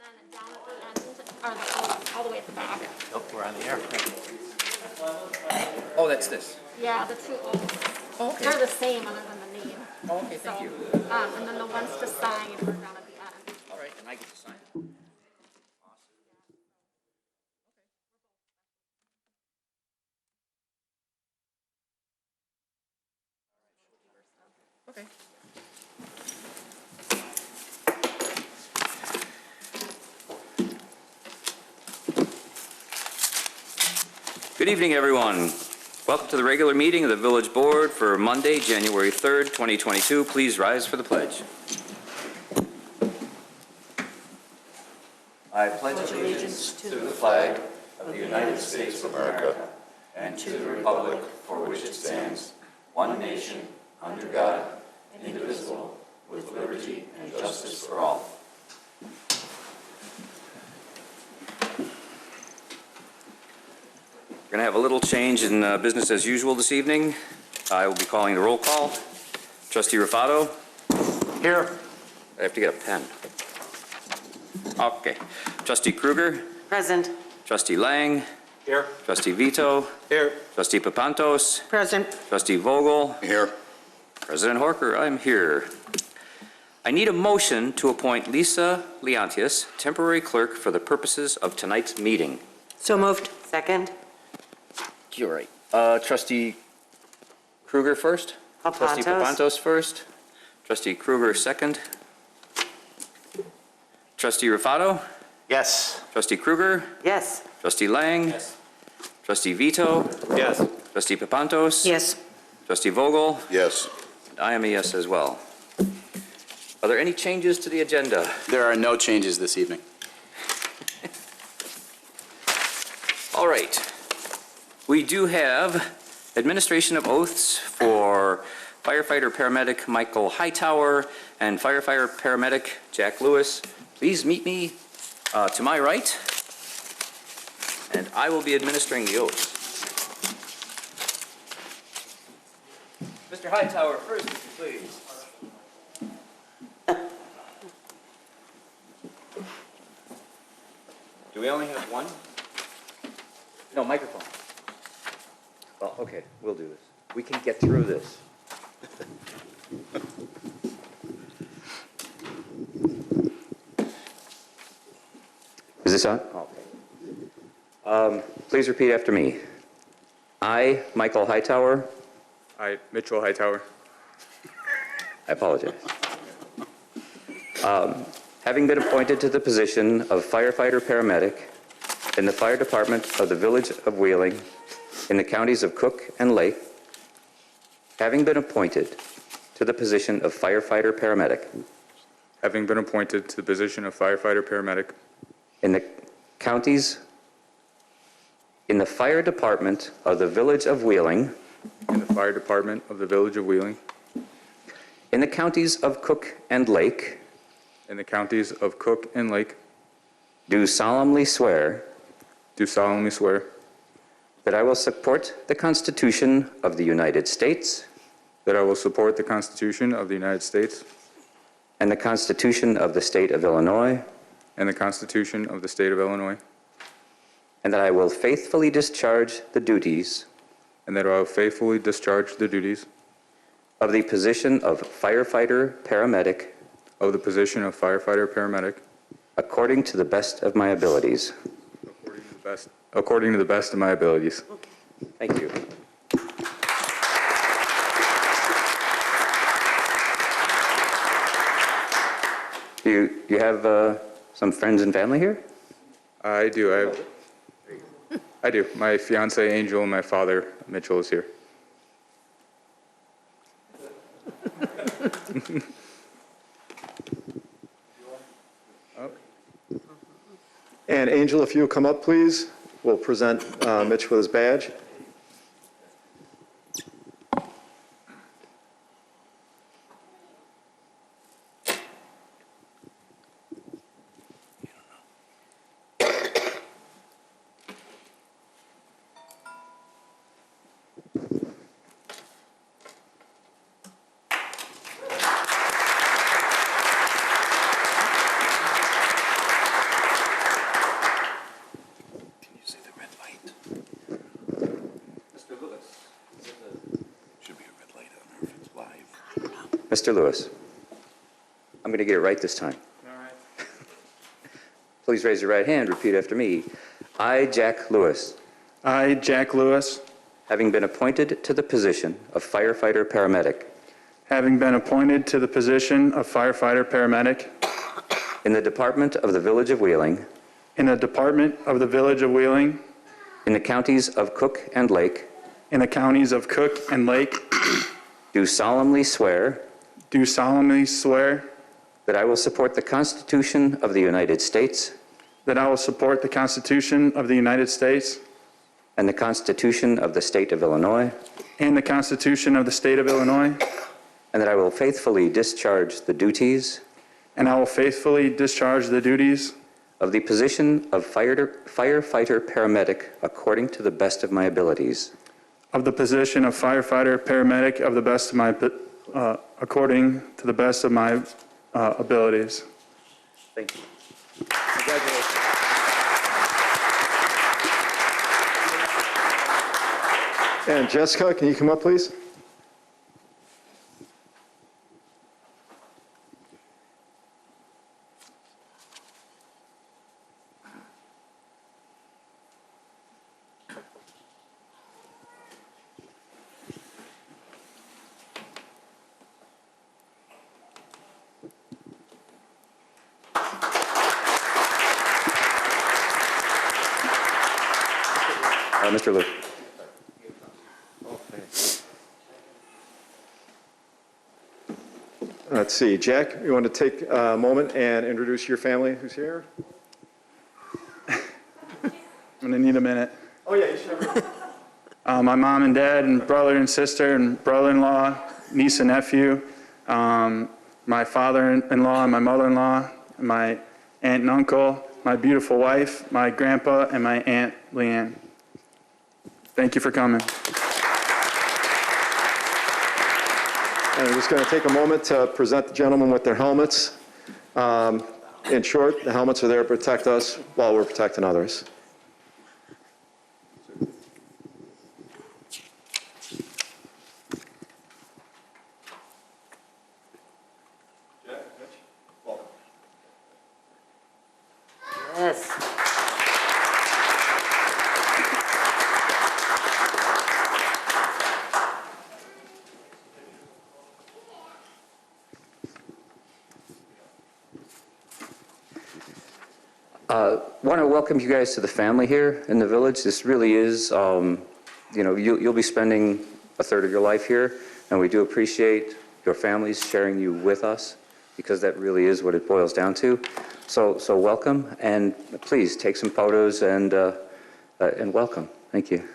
then down at the end are the oaths, all the way at the back. Oh, we're on the air. Oh, that's this. Yeah, the two oaths. Oh, okay. They're the same other than the name. Oh, okay, thank So, you. and then the ones to sign are down at the end. All right, and I get to sign. Okay. Good evening, everyone. Welcome to the regular meeting of the Village Board for Monday, January 3rd, 2022. Please rise for the pledge. I pledge allegiance to the flag of the United States of America and to the republic for which it stands, one nation, under God, indivisible, with liberty and justice for all. We're going to have a little change in business as usual this evening. I will be calling the roll call. Trustee Rufato. Here. I have to get a pen. Okay. Trustee Kruger. Present. Trustee Lang. Here. Trustee Vito. Here. Trustee Papantos. Present. Trustee Vogel. Here. President Horker, I'm here. I need a motion to appoint Lisa Leontius, temporary clerk for the purposes of tonight's meeting. So moved. Second. You're right. Trustee Kruger first. Trustee Papantos first. Trustee Kruger second. Trustee Rufato. Yes. Trustee Kruger. Yes. Trustee Lang. Yes. Trustee Vito. Yes. Trustee Papantos. Yes. Trustee Vogel. Yes. And I am a yes as well. Are there any changes to the agenda? There are no changes this evening. All right. We do have administration of oaths for firefighter paramedic Michael Hightower and firefighter paramedic Jack Lewis. Please meet me to my right, and I will be administering the oaths. Mr. Hightower first, if you please. Do we only have one? No, microphone. Well, okay, we'll do this. We can get through this. Is this on? Okay. Please repeat after me. I, Michael Hightower. I, Mitchell Hightower. I apologize. Having been appointed to the position of firefighter paramedic in the fire department of the Village of Wheeling in the counties of Cook and Lake, having been appointed to the position of firefighter paramedic Having been appointed to the position of firefighter paramedic in the counties in the fire department of the Village of Wheeling in the fire department of the Village of Wheeling in the counties of Cook and Lake, in the counties of Cook and Lake, do solemnly swear that I will support the Constitution of the United States that I will support the Constitution of the United States and the Constitution of the State of Illinois, and the Constitution of the State of Illinois, and that I will faithfully discharge the duties and that I will faithfully discharge the duties of the position of firefighter paramedic according to the best of my abilities. according to the best of my abilities. Thank you. Do you have some friends and family here? I do. I do. My fiance Angel and my father Mitchell is here. And Angel, if you'll come up, please. We'll present Mitch with his badge. Mr. Lewis. I'm going to get it right this time. All right. Please raise your right hand, repeat after me. I, Jack Lewis, I, Jack Lewis, having been appointed to the position of firefighter paramedic having been appointed to the position of firefighter paramedic in the Department of the Village of Wheeling, in the Department of the Village of Wheeling, in the counties of Cook and Lake, in the counties of Cook and Lake, do solemnly swear do solemnly swear that I will support the Constitution of the United States that I will support the Constitution of the United States and the Constitution of the State of Illinois, and the Constitution of the State of Illinois, and that I will faithfully discharge the duties and I will faithfully discharge the duties of the position of firefighter paramedic according to the best of my abilities. of the position of firefighter paramedic of the best of my according to the best of my abilities. Thank you. Congratulations. And Jessica, can you come up, please? Mr. Luke. Let's see, Jack, you want to take a moment and introduce your family who's here? I'm going to need a minute. Oh, yeah, you should. My mom and dad and brother and sister and brother-in-law, niece and nephew, my father-in-law and my mother-in-law, my aunt and uncle, my beautiful wife, my grandpa, and my aunt Leanne. Thank you for coming. And we're just going to take a moment to present the gentlemen with their helmets. In short, the helmets are there to protect us while we're protecting others. Yes. Want to welcome you guys to the family here in the village. This really is, you'll be spending a third of your life here, and we do appreciate your families sharing you with us, because that really is what it boils down to. So welcome, and please take some photos and welcome. Thank you.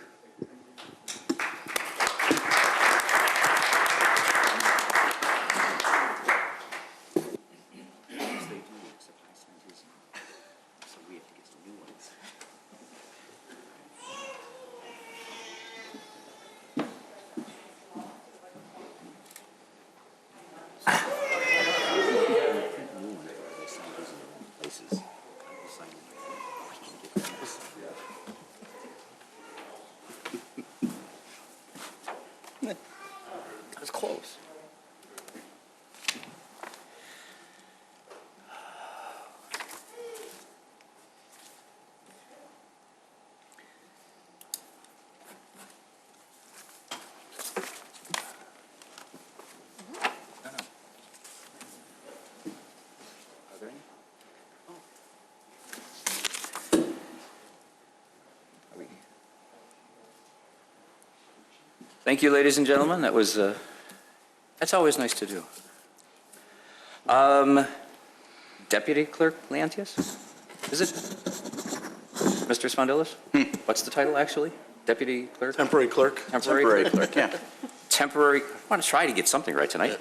That was close. Thank you, ladies and gentlemen. That was, that's always nice to do. Deputy Clerk Leontius? Is it? Mr. Spondilis? What's the title, actually? Deputy Clerk? Temporary clerk. Temporary clerk, yeah. Temporary, I want to try to get something right tonight.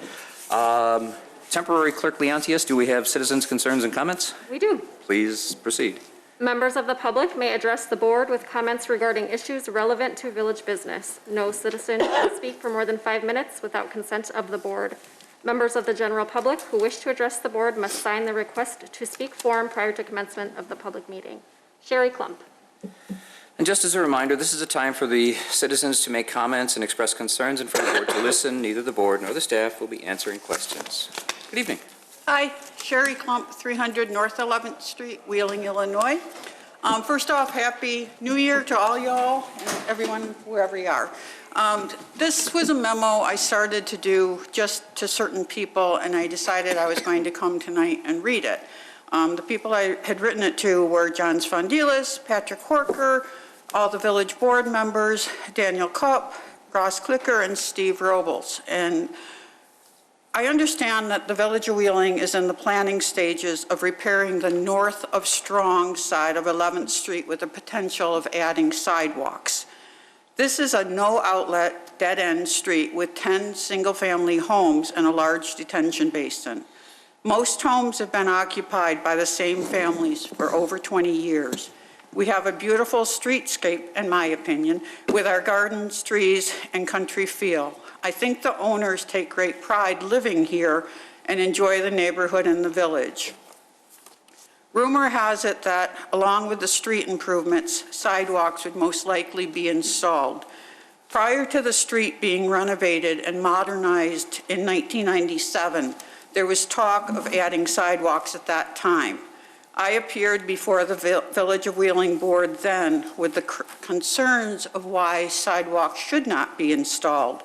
Temporary Clerk Leontius, do we have citizens' concerns and comments? We do. Please proceed. Members of the public may address the board with comments regarding issues relevant to village business. No citizen can speak for more than 5 minutes without consent of the board. Members of the general public who wish to address the board must sign the request to speak form prior to commencement of the public meeting. Sherry Klump. And just as a reminder, this is a time for the citizens to make comments and express concerns, and for the board to listen. Neither the board nor the staff will be answering questions. Good evening. Hi, Sherry Klump, 300 North 11th Street, Wheeling, Illinois. First off, Happy New Year to all y'all and everyone, wherever you are. This was a memo I started to do just to certain people, and I decided I was going to come tonight and read it. The people I had written it to were John Sfondilis, Patrick Horker, all the village board members, Daniel Kopp, Ross Clicker, and Steve Robles. And I understand that the Village of Wheeling is in the planning stages of repairing the north of Strong side of 11th Street with the potential of adding sidewalks. This is a no-outlet, dead-end street with 10 single-family homes and a large detention basin. Most homes have been occupied by the same families for over 20 years. We have a beautiful streetscape, in my opinion, with our gardens, trees, and country feel. I think the owners take great pride living here and enjoy the neighborhood and the village. Rumor has it that, along with the street improvements, sidewalks would most likely be installed. Prior to the street being renovated and modernized in 1997, there was talk of adding sidewalks at that time. I appeared before the Village of Wheeling Board then with the concerns of why sidewalks should not be installed.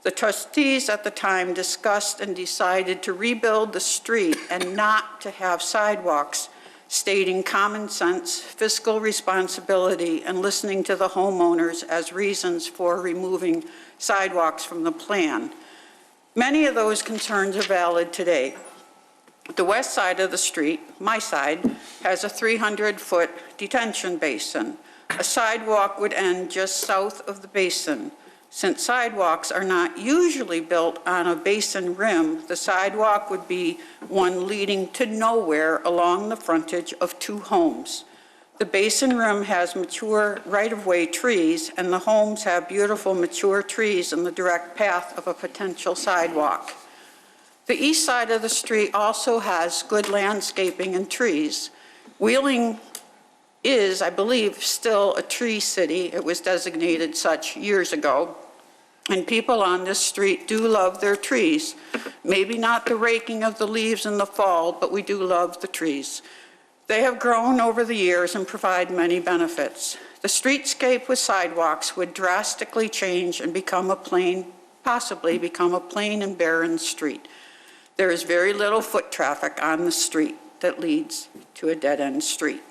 The trustees at the time discussed and decided to rebuild the street and not to have sidewalks, stating common sense, fiscal responsibility, and listening to the homeowners as reasons for removing sidewalks from the plan. Many of those concerns are valid today. The west side of the street, my side, has a 300-foot detention basin. A sidewalk would end just south of the basin. Since sidewalks are not usually built on a basin rim, the sidewalk would be one leading to nowhere along the frontage of 2 homes. The basin rim has mature right-of-way trees, and the homes have beautiful mature trees in the direct path of a potential sidewalk. The east side of the street also has good landscaping and trees. Wheeling is, I believe, still a tree city. It was designated such years ago. And people on this street do love their trees. Maybe not the raking of the leaves in the fall, but we do love the trees. They have grown over the years and provide many benefits. The streetscape with sidewalks would drastically change and become a plain, possibly become a plain and barren street. There is very little foot traffic on the street that leads to a dead-end street.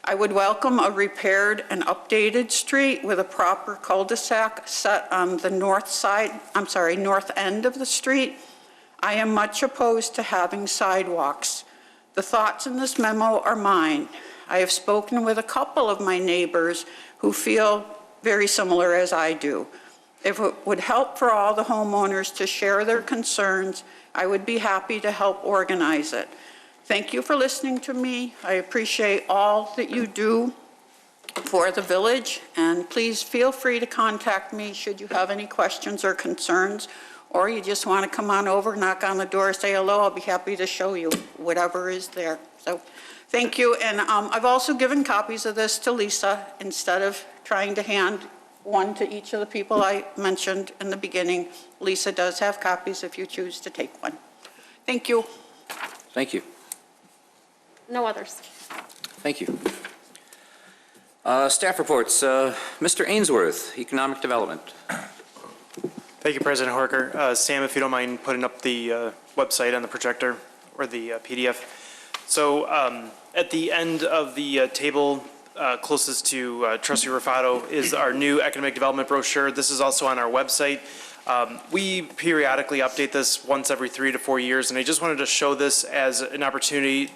I would welcome a repaired and updated street with a proper cul-de-sac set on the north end of the street. I am much opposed to having sidewalks. The thoughts in this memo are mine. I have spoken with a couple of my neighbors who feel very similar as I do. If it would help for all the homeowners to share their concerns, I would be happy to help organize it. Thank you for listening to me. I appreciate all that you do for the village, and please feel free to contact me should you have any questions or concerns, or you just want to come on over, knock on the door, say hello. I'll be happy to show you whatever is there. So thank you. And I've also given copies of this to Lisa instead of trying to hand one to each of the people I mentioned in the beginning. Lisa does have copies if you choose to take one. Thank you. Thank you. No others. Thank you. Staff reports. Mr. Ainsworth, Economic Development. Thank you, President Horker. Sam, if you don't mind putting up the website on the projector or the PDF. So at the end of the table closest to Trustee Rufato is our new economic development brochure. This is also on our website. We periodically update this once every 3 to 4 years, and I just wanted to show this as an opportunity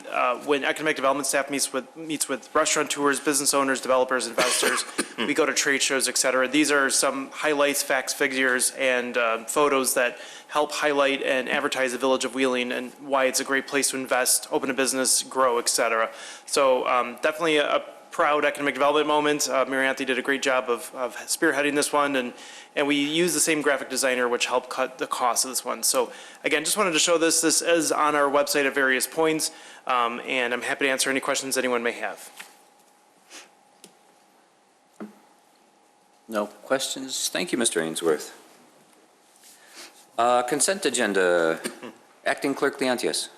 when economic development staff meets with restaurateurs, business owners, developers, investors. We go to trade shows, et cetera. These are some highlights, facts, figures, and photos that help highlight and advertise the village of Wheeling and why it's a great place to invest, open a business, grow, et cetera. So definitely a proud economic development moment. Mary Anthony did a great job of spearheading this one, and we use the same graphic designer, which helped cut the cost of this one. So again, just wanted to show this. This is on our website at various points, and I'm happy to answer any questions anyone may have. No questions? Thank you, Mr. Ainsworth. Consent agenda. Acting Clerk Leontius.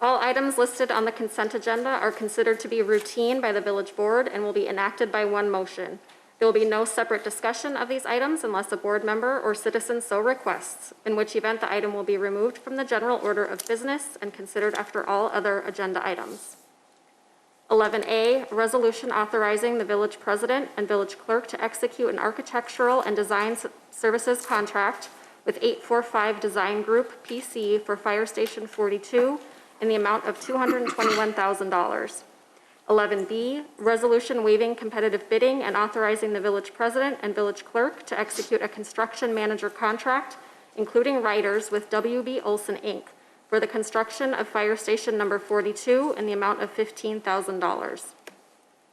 All items listed on the consent agenda are considered to be routine by the village board and will be enacted by one motion. There will be no separate discussion of these items unless a board member or citizen so requests, in which event the item will be removed from the general order of business and considered after all other agenda items. 11A, resolution authorizing the village president and village clerk to execute an architectural and design services contract with 845 Design Group, PC, for Fire Station 42 in the amount of $221,000. 11B, resolution waiving competitive bidding and authorizing the village president and village clerk to execute a construction manager contract, including writers, with WB Olson, Inc., for the construction of Fire Station number 42 in the amount of $15,000.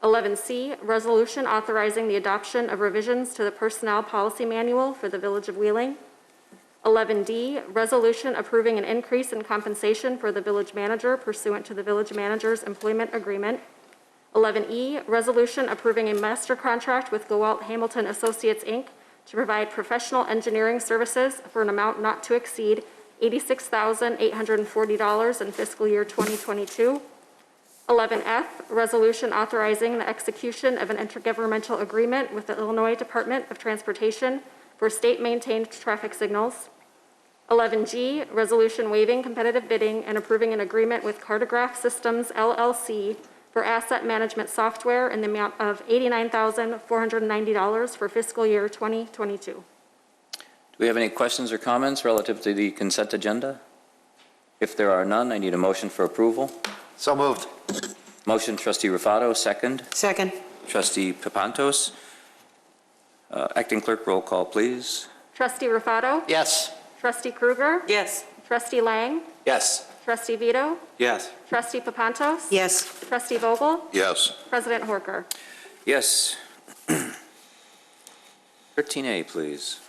11C, resolution authorizing the adoption of revisions to the Personnel Policy Manual for the Village of Wheeling. 11D, resolution approving an increase in compensation for the village manager pursuant to the village manager's employment agreement. 11E, resolution approving a master contract with Gowalt Hamilton Associates, Inc. to provide professional engineering services for an amount not to exceed $86,840 in fiscal year 2022. 11F, resolution authorizing the execution of an intergovernmental agreement with the Illinois Department of Transportation for state-maintained traffic signals. 11G, resolution waiving competitive bidding and approving an agreement with Cartograph Systems, LLC, for asset management software in the amount of $89,490 for fiscal year 2022. Do we have any questions or comments relative to the consent agenda? If there are none, I need a motion for approval. So moved. Motion, Trustee Rufato, second. Second. Trustee Papantos. Acting Clerk, roll call, please. Trustee Rufato? Yes. Trustee Krueger? Yes. Trustee Lang? Yes. Trustee Vito? Yes. Trustee Papantos? Yes. Trustee Vogel? Yes. President Horker? Yes. 13A, please.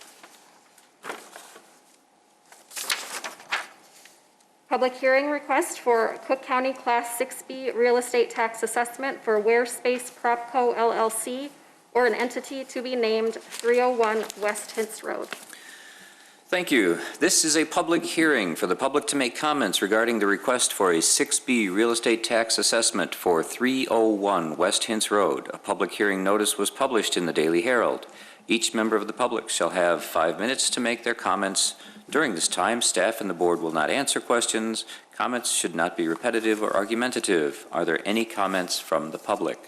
Public hearing request for Cook County Class 6B real estate tax assessment for Warespace Propco LLC or an entity to be named 301 West Hintz Road. Thank you. This is a public hearing for the public to make comments regarding the request for a 6B real estate tax assessment for 301 West Hintz Road. A public hearing notice was published in the Daily Herald. Each member of the public shall have 5 minutes to make their comments. During this time, staff and the board will not answer questions. Comments should not be repetitive or argumentative. Are there any comments from the public?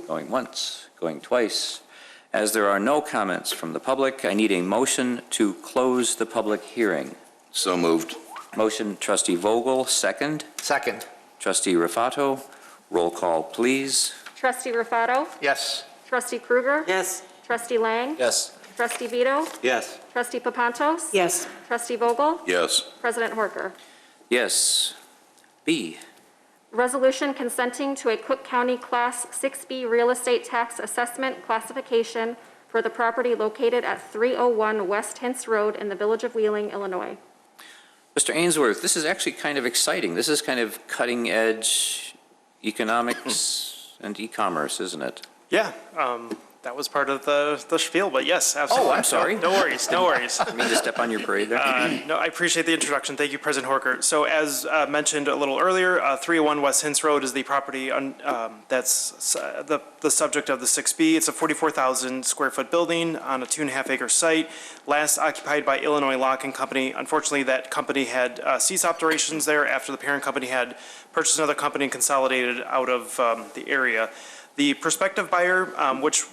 Going once, going twice. As there are no comments from the public, I need a motion to close the public hearing. So moved. Motion, Trustee Vogel, second. Second. Trustee Rufato, roll call, please. Trustee Rufato? Yes. Trustee Krueger? Yes. Trustee Lang? Yes. Trustee Vito? Yes. Trustee Papantos? Yes. Trustee Vogel? Yes. President Horker? Yes. B. Resolution consenting to a Cook County Class 6B real estate tax assessment classification for the property located at 301 West Hintz Road in the Village of Wheeling, Illinois. Mr. Ainsworth, this is actually kind of exciting. This is kind of cutting edge economics and e-commerce, isn't it? Yeah, that was part of the spiel, but yes, absolutely. Oh, I'm sorry. No worries, no worries. I mean to step on your parade there. No, I appreciate the introduction. Thank you, President Horker. So as mentioned a little earlier, 301 West Hintz Road is the property that's the subject of the 6B. It's a 44,000 square foot building on a 2.5 acre site, last occupied by Illinois Lock and Company. Unfortunately, that company had ceased operations there after the parent company had purchased another company and consolidated out of the area. The prospective buyer, which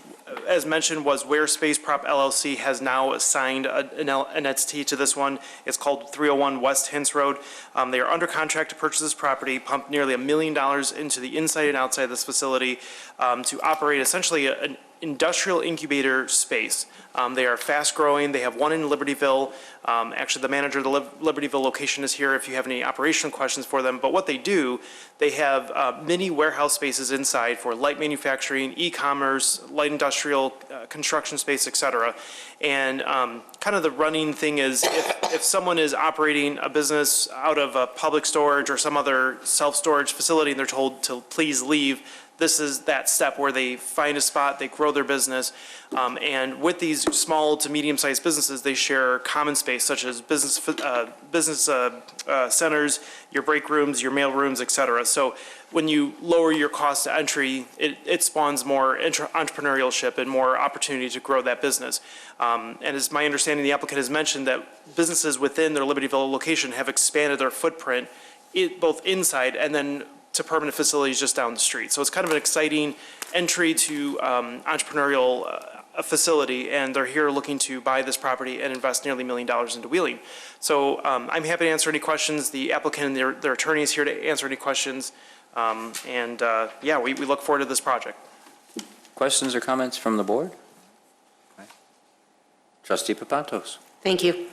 as mentioned was Warespace Prop LLC, has now assigned an entity to this one. It's called 301 West Hintz Road. They are under contract to purchase this property, pump nearly $1 million into the inside and outside of this facility to operate essentially an industrial incubator space. They are fast growing. They have one in Libertyville, Actually, the manager of the Libertyville location is here if you have any operational questions for them. But what they do, they have mini warehouse spaces inside for light manufacturing, e-commerce, light industrial, construction space, et cetera. And kind of the running thing is if someone is operating a business out of a public storage or some other self-storage facility and they're told to please leave, this is that step where they find a spot, they grow their business. And with these small to medium-sized businesses, they share common space such as business centers, your break rooms, your mail rooms, et cetera. So when you lower your cost to entry, it spawns more entrepreneurship and more opportunity to grow that business. And as my understanding, the applicant has mentioned that businesses within their Libertyville location have expanded their footprint, both inside and then to permanent facilities just down the street. So it's kind of an exciting entry to entrepreneurial facility, and they're here looking to buy this property and invest nearly $1 million into Wheeling. So I'm happy to answer any questions. The applicant and their attorney is here to answer any questions. Yeah, we look forward to this project. Questions or comments from the board? Okay. Trustee Papantos. Thank you.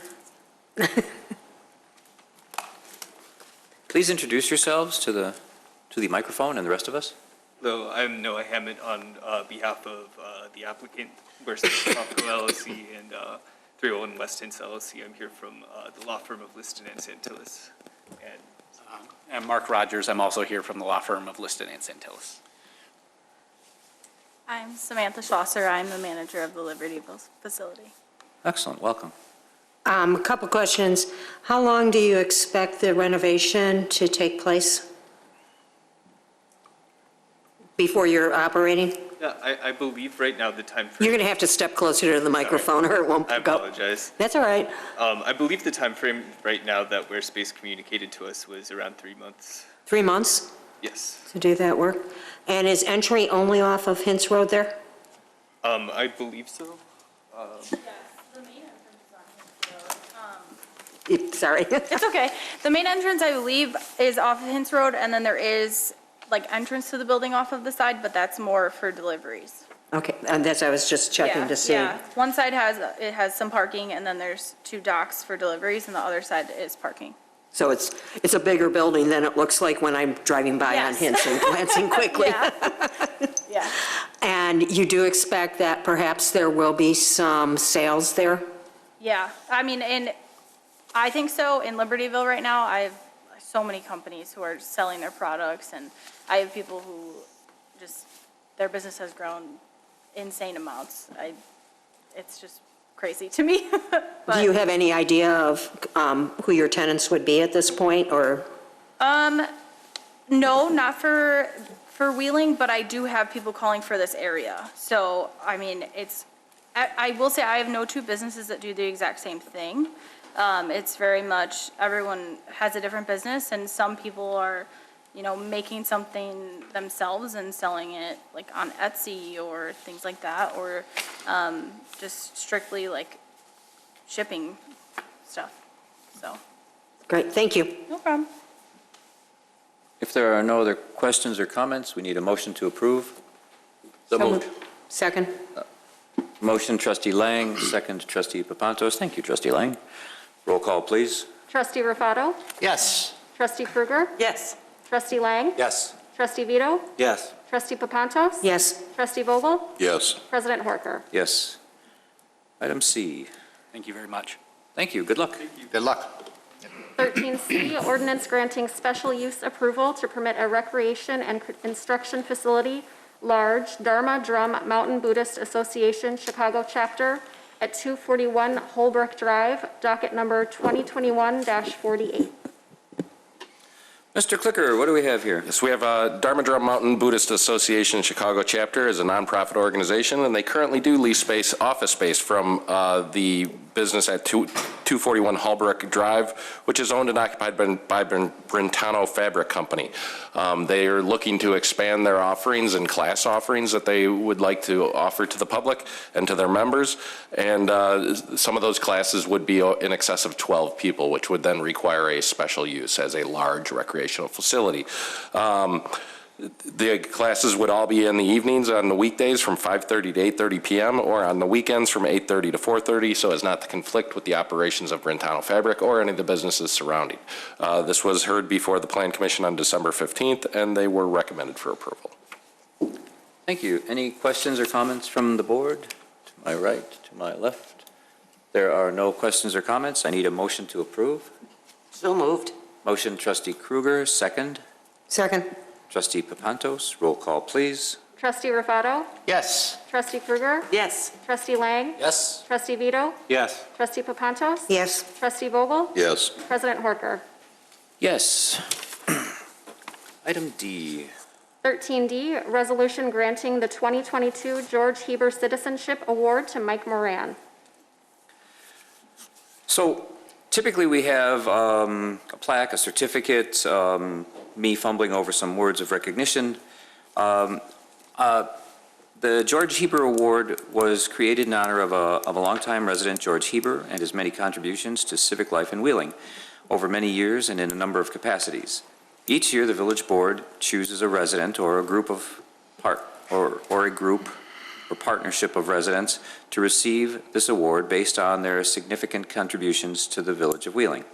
Please introduce yourselves to the microphone and the rest of us. Hello, I'm Noah Hammond on behalf of the applicant, Warespace Propco LLC and 301 West Hintz LLC. I'm here from the law firm of Liston and Santillis. And I'm Mark Rogers. I'm also here from the law firm of Liston and Santillis. I'm Samantha Schlosser. I'm the manager of the Libertyville facility. Excellent, welcome. A couple questions. How long do you expect the renovation to take place before you're operating? yeah, I believe right now the time frame. You're going to have to step closer to the microphone or it won't I pick up. apologize. That's all right. I believe the time frame right now that Warespace communicated to us was around 3 months. 3 months Yes. to do that work? And is entry only off of Hintz Road there? I believe so. Sorry. It's okay. The main entrance, I believe, is off of Hintz Road, and then there is like entrance to the building off of the side, but that's more for deliveries. Okay, and that's, I was just checking Yeah, to see. yeah. One side has some parking, and then there's 2 docks for deliveries, and the other side is parking. So it's a bigger building than it looks like when I'm driving by on Yes. Hintz and glancing quickly. Yeah. Yeah. And you do expect that perhaps there will be some sales there? Yeah. I mean, I think so. In Libertyville right now, I have so many companies who are selling their products, and I have people who just, their business has grown insane amounts. It's just crazy to me. Do you have any idea of who your tenants would be at this point, or? No, not for Wheeling, but I do have people calling for this area. So, I mean, I will say I have no 2 businesses that do the exact same thing. It's very much, everyone has a different business, and some people are, making something themselves and selling it like on Etsy or things like that, or just strictly like shipping stuff, so. Great, thank you. No problem. If there are no other questions or comments, we need a motion to approve. So moved. Second? Motion, trustee Lang, second, trustee Papantos. Thank you, trustee Lang. Roll call, please. Trustee Rufato? Yes. Trustee Krueger? Yes. Trustee Lang? Yes. Trustee Vito? Yes. Trustee Papantos? Yes. Trustee Vogel? Yes. President Horker? Yes. Item C. Thank you very much. Thank you, good luck. Good luck. 13C, ordinance granting special use approval to permit a recreation and instruction facility, large Dharma Drum Mountain Buddhist Association Chicago chapter at 241 Holbrook Drive, docket number 2021-48. Mr. Clicker, what do we have here? Yes, we have Dharma Drum Mountain Buddhist Association Chicago chapter is a nonprofit organization, and they currently do lease space, office space from the business at 241 Holbrook Drive, which is owned and occupied by Brentano Fabric Company. They are looking to expand their offerings and class offerings that they would like to offer to the public and to their members, and some of those classes would be in excess of 12 people, which would then require a special use as a large recreational facility. The classes would all be in the evenings on the weekdays from 5:30 to 8:30 p.m. or on the weekends from 8:30 to 4:30, so as not to conflict with the operations of Brentano Fabric or any of the businesses surrounding. This was heard before the Plan Commission on December 15th, and they were recommended for approval. Thank you. Any questions or comments from the board? To my right, to my left? There are no questions or comments. I need a motion to approve. So moved. Motion, trustee Kruger, second. Second. Trustee Papantos, roll call, please. Trustee Rufato? Yes. Trustee Kruger? Yes. Trustee Lang? Yes. Trustee Vito? Yes. Trustee Papantos? Yes. Trustee Vogel? Yes. President Horker? Yes. Item D. 13D, resolution granting the 2022 George Hieber Citizenship Award to Mike Moran. So typically we have a plaque, a certificate, me fumbling over some words of recognition. The George Hieber Award was created in honor of a longtime resident, George Hieber, and his many contributions to civic life in Wheeling over many years and in a number of capacities. Each year, the village board chooses a resident or a group of partnership of residents to receive this award based on their significant contributions to the village of Wheeling.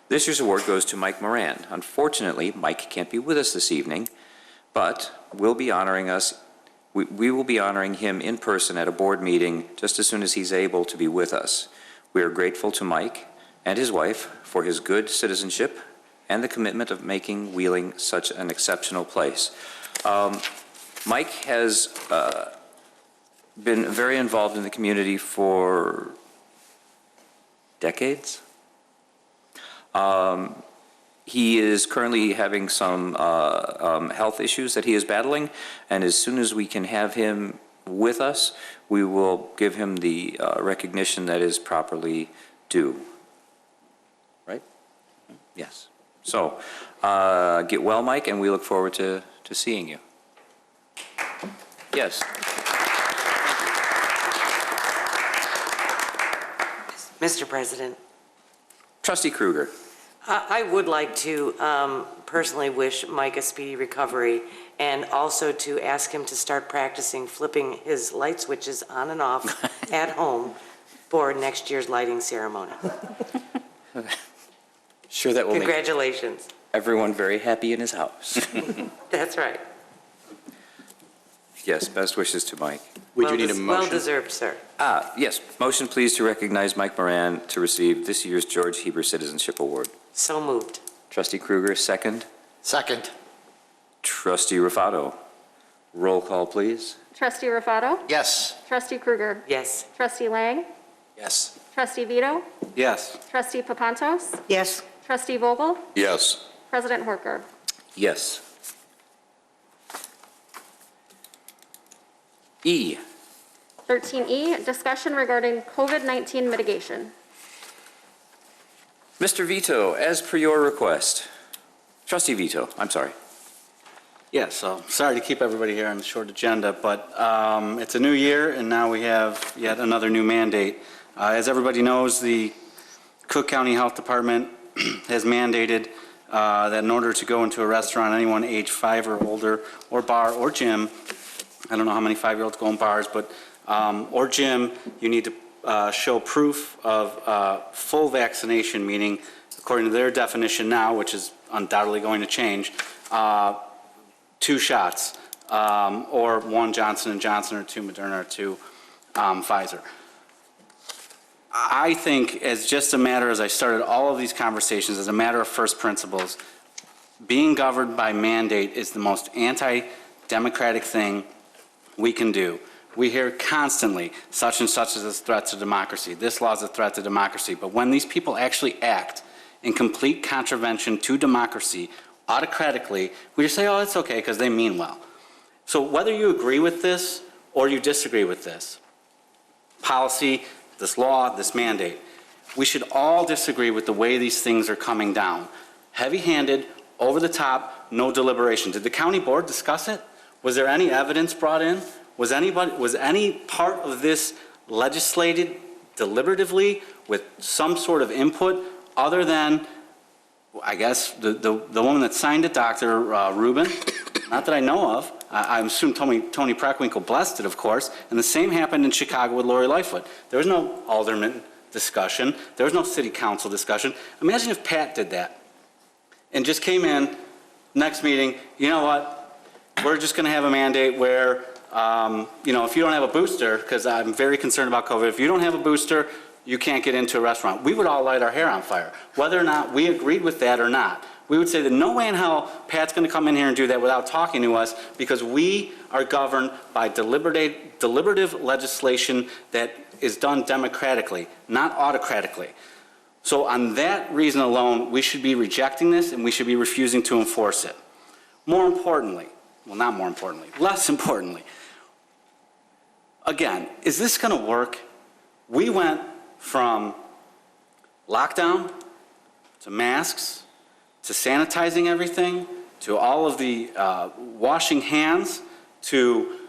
This year's award goes to Mike Moran. Unfortunately, Mike can't be with us this evening, but we'll be honoring us. We will be honoring him in person at a board meeting just as soon as he's able to be with us. We are grateful to Mike and his wife for his good citizenship and the commitment of making Wheeling such an exceptional place. Mike has been very involved in the community for decades. He is currently having some health issues that he is battling, and as soon as we can have him with us, we will give him the recognition that is properly due. Right? Yes. So, get well, Mike, and we look forward to seeing you. Yes. Mr. President. Trustee Kruger. I would like to personally wish Mike a speedy recovery and also to ask him to start practicing flipping his light switches on and off at home for next year's lighting ceremony. Sure, that will Congratulations. make everyone very happy in his house. That's right. Yes, best wishes to Mike. Would you need a motion? Well deserved, sir. Yes, motion please to recognize Mike Moran to receive this year's George Hieber Citizenship Award. So moved. Trustee Kruger, second. Second. Trustee Rufato. Roll call, please. Trustee Rufato? Yes. Trustee Kruger? Yes. Trustee Lang? Yes. Trustee Vito? Yes. Trustee Papantos? Yes. Trustee Vogel? Yes. President Horker? Yes. E. 13E, discussion regarding COVID-19 mitigation. Mr. Vito, as per your request. Trustee Vito, I'm sorry. Yeah, so sorry to keep everybody here on the short agenda, but it's a new year and now we have yet another new mandate. As everybody knows, the Cook County Health Department has mandated that in order to go into a restaurant, anyone age 5 or older, or bar or gym, I don't know how many 5-year-olds go in bars, but or gym, you need to show proof of full vaccination, meaning according to their definition now, which is undoubtedly going to change, 2 shots, or 1 Johnson & Johnson, or 2 Moderna, or 2 Pfizer. I think as just a matter, as I started all of these conversations, as a matter of first principles, being governed by mandate is the most anti-democratic thing we can do. We hear constantly, such and such is a threat to democracy. This law is a threat to democracy. But when these people actually act in complete contravention to democracy, autocratically, we just say, oh, it's okay, because they mean well. So whether you agree with this or you disagree with this policy, this law, this mandate, we should all disagree with the way these things are coming down. Heavy-handed, over the top, no deliberation. Did the county board discuss it? Was there any evidence brought in? Was any part of this legislated deliberatively with some sort of input other than, I guess, the woman that signed it, Dr. Rubin? Not that I know of. I assume Tony Preckwinkle blessed it, of course, and the same happened in Chicago with Lori Lightfoot. There was no alderman discussion. There was no city council discussion. Imagine if Pat did that and just came in, next meeting, you know what, we're just going to have a mandate where, if you don't have a booster, because I'm very concerned about COVID, if you don't have a booster, you can't get into a restaurant. We would all light our hair on fire, whether or not we agreed with that or not. We would say that no way in hell Pat's going to come in here and do that without talking to us, because we are governed by deliberative legislation that is done democratically, not autocratically. So on that reason alone, we should be rejecting this and we should be refusing to enforce it. More importantly, well, not more importantly, less importantly, again, is this going to work? We went from lockdown to masks to sanitizing everything to all of the washing hands to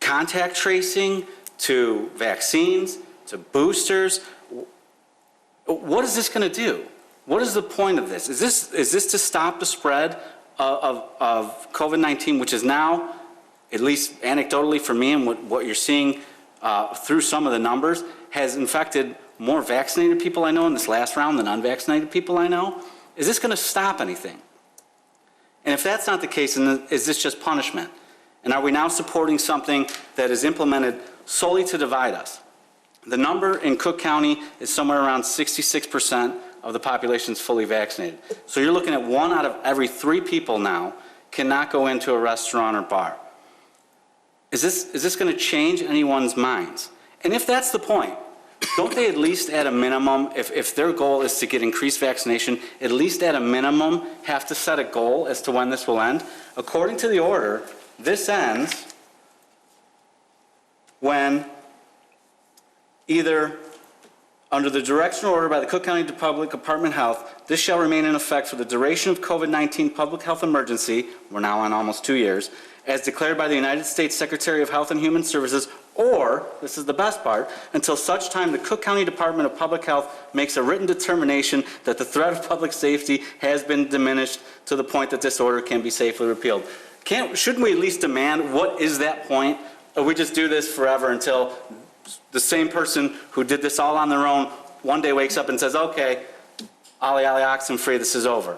contact tracing to vaccines to boosters. What is this going to do? What is the point of this? Is this to stop the spread of COVID-19, which is now, at least anecdotally for me and what you're seeing through some of the numbers, has infected more vaccinated people I know in this last round than unvaccinated people I know? Is this going to stop anything? And if that's not the case, then is this just punishment? And are we now supporting something that is implemented solely to divide us? The number in Cook County is somewhere around 66% of the population is fully vaccinated. So you're looking at 1 out of every 3 people now cannot go into a restaurant or bar. Is this going to change anyone's minds? And if that's the point, don't they at least at a minimum, if their goal is to get increased vaccination, at least at a minimum have to set a goal as to when this will end? According to the order, this ends when either under the directional order by the Cook County Public Department of Health, this shall remain in effect for the duration of COVID-19 public health emergency, we're now on almost 2 years, as declared by the United States Secretary of Health and Human Services, or, this is the best part, until such time the Cook County Department of Public Health makes a written determination that the threat of public safety has been diminished to the point that this order can be safely repealed. Shouldn't we at least demand what is that point? Or we just do this forever until the same person who did this all on their own one day wakes up and says, okay, ollie ollie oxen free, this is over.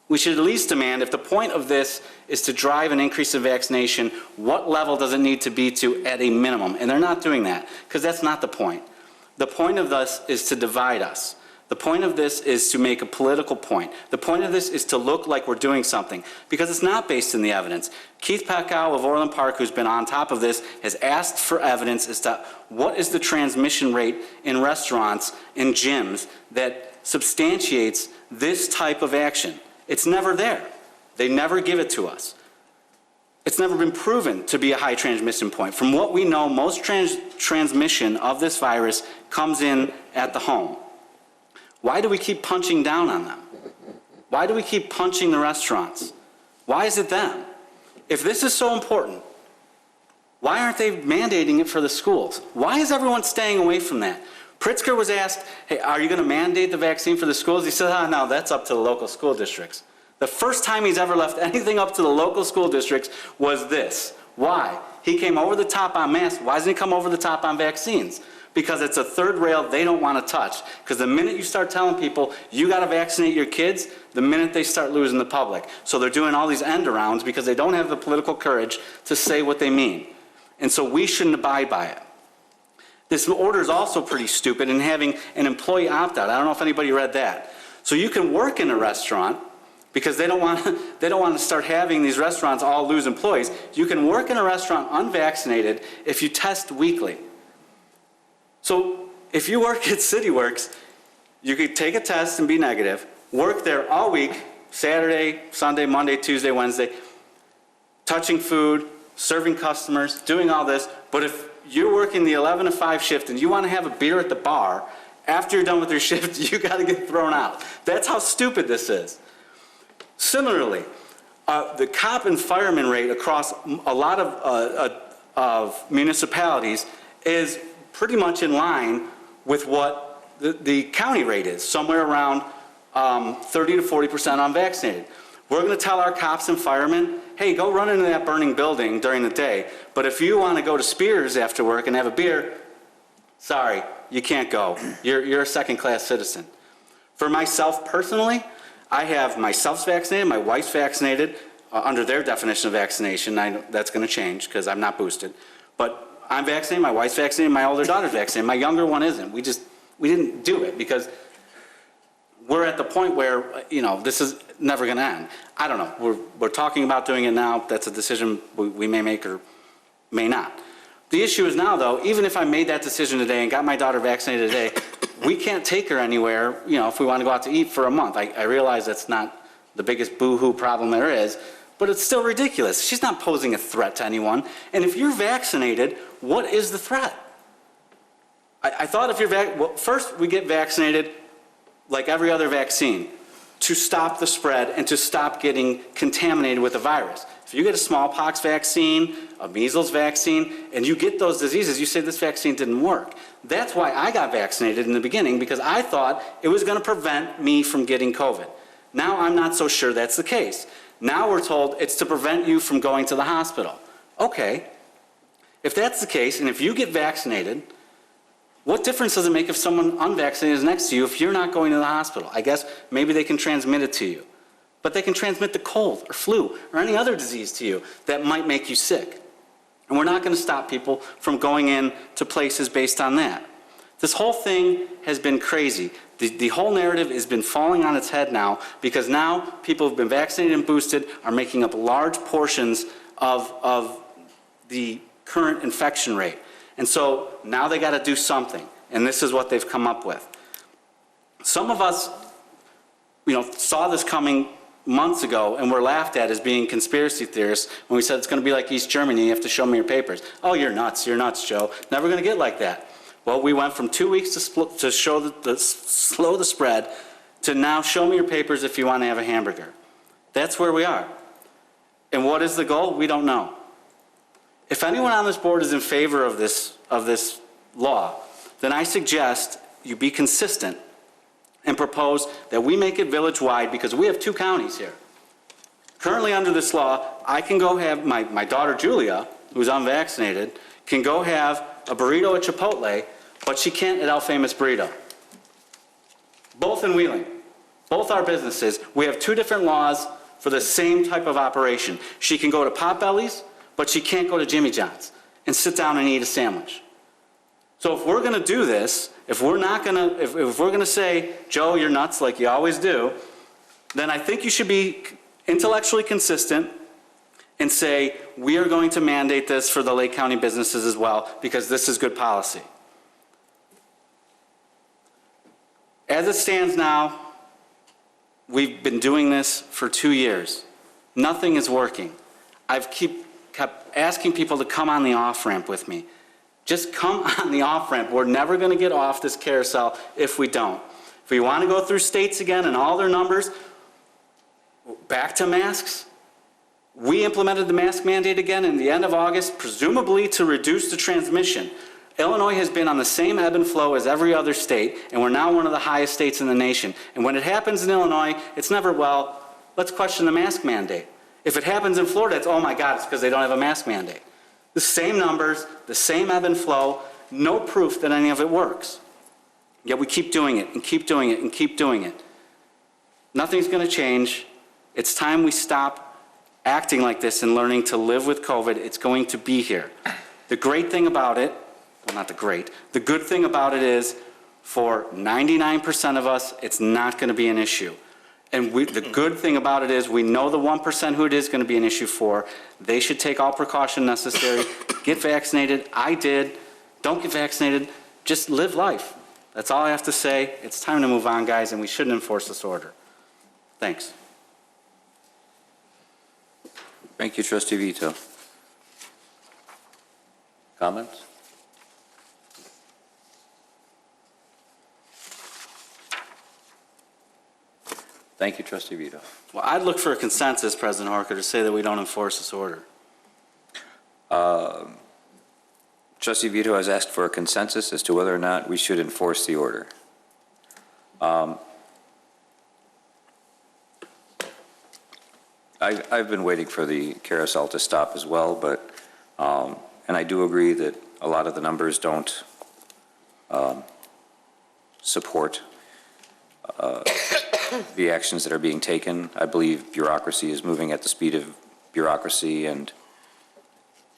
We should at least demand, if the point of this is to drive an increase in vaccination, what level does it need to be to at a minimum? And they're not doing that, because that's not the point. The point of this is to divide us. The point of this is to make a political point. The point of this is to look like we're doing something, because it's not based in the evidence. Keith Packow of Orland Park, who's been on top of this, has asked for evidence as to what is the transmission rate in restaurants and gyms that substantiates this type of action. It's never there. They never give it to us. It's never been proven to be a high transmission point. From what we know, most transmission of this virus comes in at the home. Why do we keep punching down on them? Why do we keep punching the restaurants? Why is it them? If this is so important, why aren't they mandating it for the schools? Why is everyone staying away from that? Pritzker was asked, hey, are you going to mandate the vaccine for the schools? He said, no, that's up to the local school districts. The first time he's ever left anything up to the local school districts was this. Why? He came over the top on masks. Why doesn't he come over the top on vaccines? Because it's a third rail they don't want to touch. Because the minute you start telling people, you got to vaccinate your kids, the minute they start losing the public. So they're doing all these end arounds because they don't have the political courage to say what they mean. And so we shouldn't abide by it. This order is also pretty stupid in having an employee opt-out. I don't know if anybody read that. So you can work in a restaurant because they don't want to start having these restaurants all lose employees. You can work in a restaurant unvaccinated if you test weekly. So if you work at CityWorks, you could take a test and be negative, work there all week, Saturday, Sunday, Monday, Tuesday, Wednesday, touching food, serving customers, doing all this, but if you're working the 11 to 5 shift and you want to have a beer at the bar, after you're done with your shift, you got to get thrown out. That's how stupid this is. Similarly, the cop and fireman rate across a lot of municipalities is pretty much in line with what the county rate is, somewhere around 30 to 40% unvaccinated. We're going to tell our cops and firemen, hey, go run into that burning building during the day, but if you want to go to Spears after work and have a beer, sorry, you can't go. You're a second-class citizen. For myself personally, I have myself vaccinated, my wife's vaccinated, under their definition of vaccination. I know that's going to change because I'm not boosted. But I'm vaccinated, my wife's vaccinated, my older daughter's vaccinated. My younger one isn't. We didn't do it because we're at the point where, this is never going to end. I don't know. We're talking about doing it now. That's a decision we may make or may not. The issue is now, though, even if I made that decision today and got my daughter vaccinated today, we can't take her anywhere, if we want to go out to eat for a month. I realize that's not the biggest boo-hoo problem there is, but it's still ridiculous. She's not posing a threat to anyone. And if you're vaccinated, what is the threat? I thought if you're first we get vaccinated like every other vaccine to stop the spread and to stop getting contaminated with the virus. If you get a smallpox vaccine, a measles vaccine, and you get those diseases, you say this vaccine didn't work. That's why I got vaccinated in the beginning, because I thought it was going to prevent me from getting COVID. Now I'm not so sure that's the case. Now we're told it's to prevent you from going to the hospital. Okay, if that's the case, and if you get vaccinated, what difference does it make if someone unvaccinated is next to you if you're not going to the hospital? I guess maybe they can transmit it to you. But they can transmit the cold or flu or any other disease to you that might make you sick. And we're not going to stop people from going in to places based on that. This whole thing has been crazy. The whole narrative has been falling on its head now because now people who've been vaccinated and boosted are making up large portions of the current infection rate. And so now they got to do something. And this is what they've come up with. Some of us, saw this coming months ago and were laughed at as being conspiracy theorists when we said it's going to be like East Germany, you have to show me your papers. Oh, you're nuts, Joe. Never going to get like that. Well, we went from 2 weeks to slow the spread to now show me your papers if you want to have a hamburger. That's where we are. And what is the goal? We don't know. If anyone on this board is in favor of this law, then I suggest you be consistent and propose that we make it village-wide because we have 2 counties here. Currently under this law, I can go have, my daughter Julia, who's unvaccinated, can go have a burrito at Chipotle, but she can't at El Famous Burrito. Both in Wheeling. Both our businesses. We have 2 different laws for the same type of operation. She can go to Potbelly's, but she can't go to Jimmy John's and sit down and eat a sandwich. So if we're going to do this, if we're going to say, Joe, you're nuts like you always do, then I think you should be intellectually consistent and say, we are going to mandate this for the Lake County businesses as well because this is good policy. As it stands now, we've been doing this for 2 years. Nothing is working. I've kept asking people to come on the off-ramp with me. Just come on the off-ramp. We're never going to get off this carousel if we don't. If we want to go through states again and all their numbers, back to masks. We implemented the mask mandate again in the end of August, presumably to reduce the transmission. Illinois has been on the same ebb and flow as every other state, and we're now one of the highest states in the nation. And when it happens in Illinois, it's never, well, let's question the mask mandate. If it happens in Florida, it's, oh my God, it's because they don't have a mask mandate. The same numbers, the same ebb and flow, no proof that any of it works. Yet we keep doing it and keep doing it and keep doing it. Nothing's going to change. It's time we stop acting like this and learning to live with COVID. It's going to be here. The great thing about it, well, not the great, the good thing about it is for 99% of us, it's not going to be an issue. And the good thing about it is we know the 1% who it is going to be an issue for. They should take all precaution necessary. Get vaccinated. I did. Don't get vaccinated. Just live life. That's all I have to say. It's time to move on, guys, and we shouldn't enforce this order. Thanks. Thank you, Trustee Vito. Comments? Thank you, Trustee Vito. Well, I'd look for a consensus, President Horker, to say that we don't enforce this order. Trustee Vito has asked for a consensus as to whether or not we should enforce the order. I've been waiting for the carousel to stop as well, but, and I do agree that a lot of the numbers don't support the actions that are being taken. I believe bureaucracy is moving at the speed of bureaucracy, and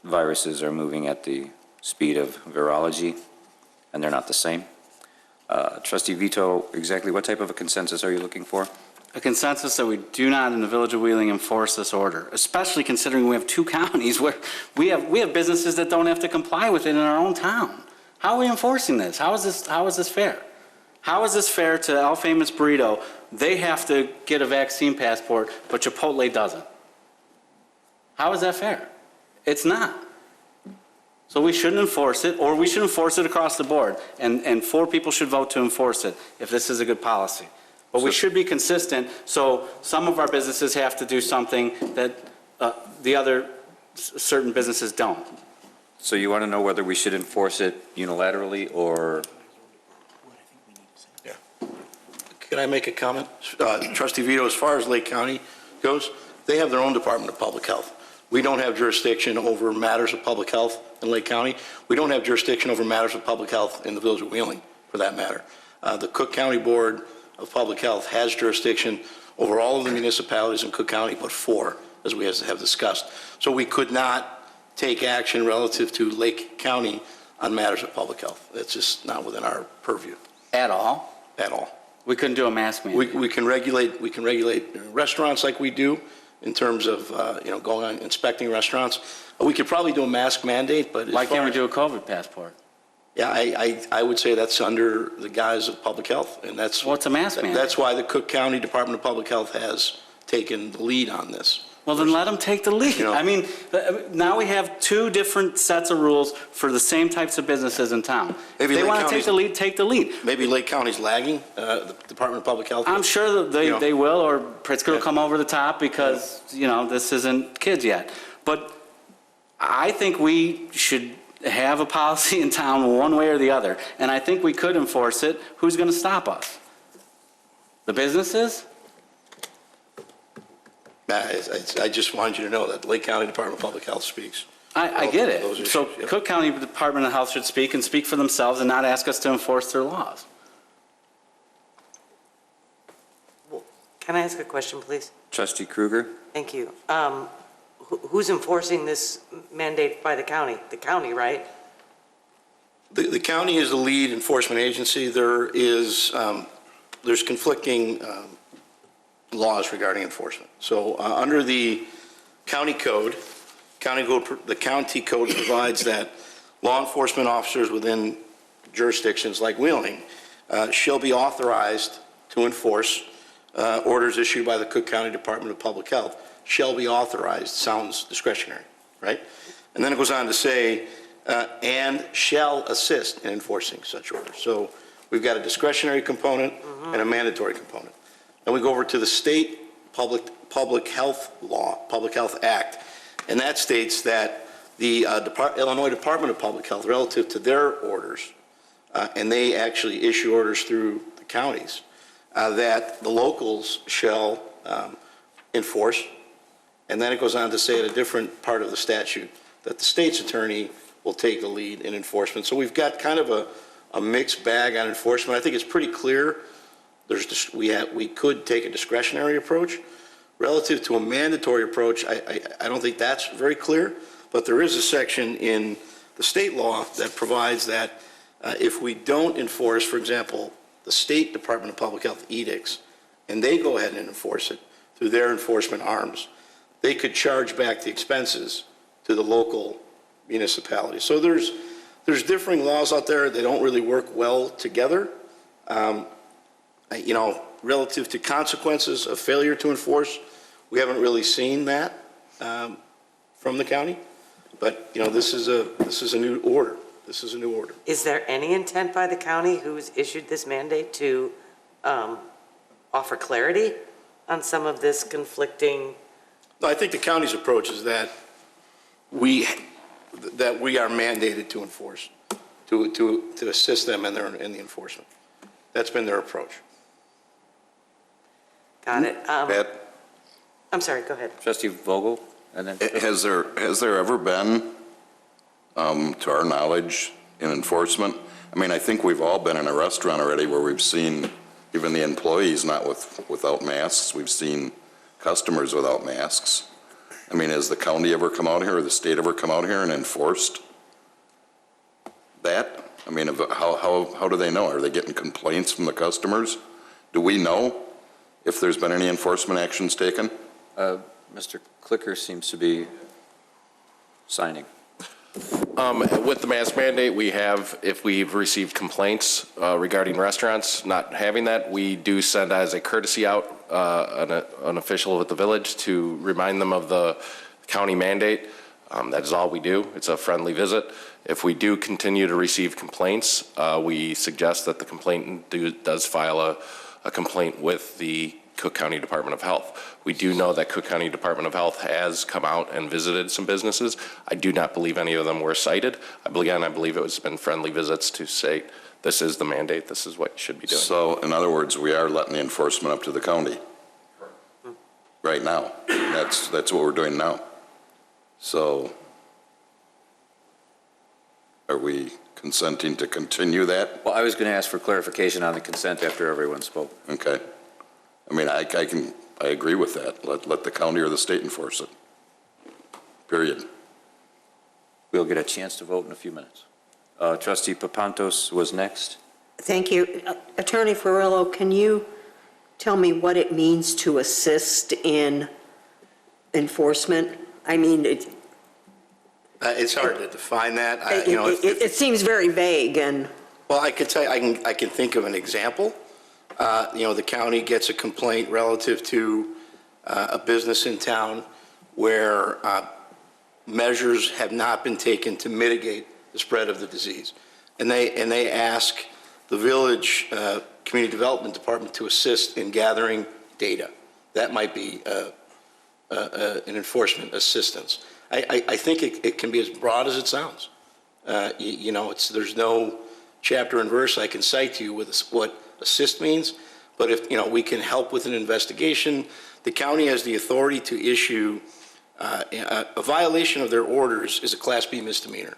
viruses are moving at the speed of virology, and they're not the same. Trustee Vito, exactly what type of a consensus are you looking for? A consensus that we do not in the Village of Wheeling enforce this order, especially considering we have two counties where we have businesses that don't have to comply with it in our own town. How are we enforcing this? How is this fair? How is this fair to El Famous Burrito? They have to get a vaccine passport, but Chipotle doesn't. How is that fair? It's not. So we shouldn't enforce it, or we should enforce it across the board, and 4 people should vote to enforce it if this is a good policy. But we should be consistent, so some of our businesses have to do something that the other certain businesses don't. So you want to know whether we should enforce it unilaterally or? Can I make a comment? Trustee Vito, as far as Lake County goes, they have their own Department of Public Health. We don't have jurisdiction over matters of public health in Lake County. We don't have jurisdiction over matters of public health in the Village of Wheeling, for that matter. The Cook County Board of Public Health has jurisdiction over all of the municipalities in Cook County but 4, as we have discussed. So we could not take action relative to Lake County on matters of public health. That's just not within our purview. At all? At all. We couldn't do a mask mandate. We can regulate restaurants like we do in terms of going on inspecting restaurants. We could probably do a mask mandate, but why can't we do a COVID passport? Yeah, I would say that's under the guise of public health, and that's what's a mask mandate. That's why the Cook County Department of Public Health has taken the lead on this. Well, then let them take the lead. I mean, now we have 2 different sets of rules for the same types of businesses in town. If they want to take the lead, take the lead. Maybe Lake County's lagging, the Department of Public Health. I'm sure that they will, or Pritzker will come over the top because, this isn't kids yet. But I think we should have a policy in town one way or the other, and I think we could enforce it. Who's going to stop us? The businesses? I just wanted you to know that Lake County Department of Public Health speaks. I get it. So Cook County Department of Health should speak and speak for themselves and not ask us to enforce their laws. Can I ask a question, please? Trustee Kruger? Thank you. Who's enforcing this mandate by the county? The county, right? The county is the lead enforcement agency. There's conflicting laws regarding enforcement. So under the county code, the county code provides that law enforcement officers within jurisdictions like Wheeling shall be authorized to enforce orders issued by the Cook County Department of Public Health. Shall be authorized sounds discretionary, right? And then it goes on to say, and shall assist in enforcing such orders. So we've got a discretionary component and a mandatory component. Then we go over to the state public health law, Public Health Act, and that states that the Illinois Department of Public Health, relative to their orders, and they actually issue orders through the counties, that the locals shall enforce. And then it goes on to say at a different part of the statute that the state's attorney will take the lead in enforcement. So we've got kind of a mixed bag on enforcement. I think it's pretty clear. We could take a discretionary approach. Relative to a mandatory approach, I don't think that's very clear, but there is a section in the state law that provides that if we don't enforce, for example, the State Department of Public Health edicts, and they go ahead and enforce it through their enforcement arms, they could charge back the expenses to the local municipality. So there's differing laws out there. They don't really work well together. Relative to consequences of failure to enforce, we haven't really seen that from the county. But this is a new order. This is a new order. Is there any intent by the county who's issued this mandate to offer clarity on some of this conflicting? No, I think the county's approach is that we are mandated to enforce, to assist them in the enforcement. That's been their approach. Got it. I'm sorry, go ahead. Trustee Vogel, and then. Has there ever been, to our knowledge, in enforcement? I mean, I think we've all been in a restaurant already where we've seen even the employees not without masks. We've seen customers without masks. I mean, has the county ever come out here or the state ever come out here and enforced that? I mean, how do they know? Are they getting complaints from the customers? Do we know if there's been any enforcement actions taken? Mr. Clicker seems to be signing. With the mask mandate, we have, if we've received complaints regarding restaurants not having that, we do send as a courtesy out an official with the village to remind them of the county mandate. That is all we do. It's a friendly visit. If we do continue to receive complaints, we suggest that the complainant does file a complaint with the Cook County Department of Health. We do know that Cook County Department of Health has come out and visited some businesses. I do not believe any of them were cited. I believe it was been friendly visits to say, this is the mandate, this is what you should be doing. So, in other words, we are letting the enforcement up to the county right now. That's what we're doing now. So, are we consenting to continue that? Well, I was going to ask for clarification on the consent after everyone spoke. Okay. I mean, I agree with that. Let the county or the state enforce it. Period. We'll get a chance to vote in a few minutes. Trustee Papantos was next. Thank you. Attorney Ferrillo, can you tell me what it means to assist in enforcement? I mean, It's hard to define that. it seems very vague and. Well, I could tell you, I can think of an example. The county gets a complaint relative to a business in town where measures have not been taken to mitigate the spread of the disease. And they ask the village community development department to assist in gathering data. That might be an enforcement assistance. I think it can be as broad as it sounds. There's no chapter and verse I can cite to you with what assist means, but if we can help with an investigation, the county has the authority to issue a violation of their orders is a Class B misdemeanor.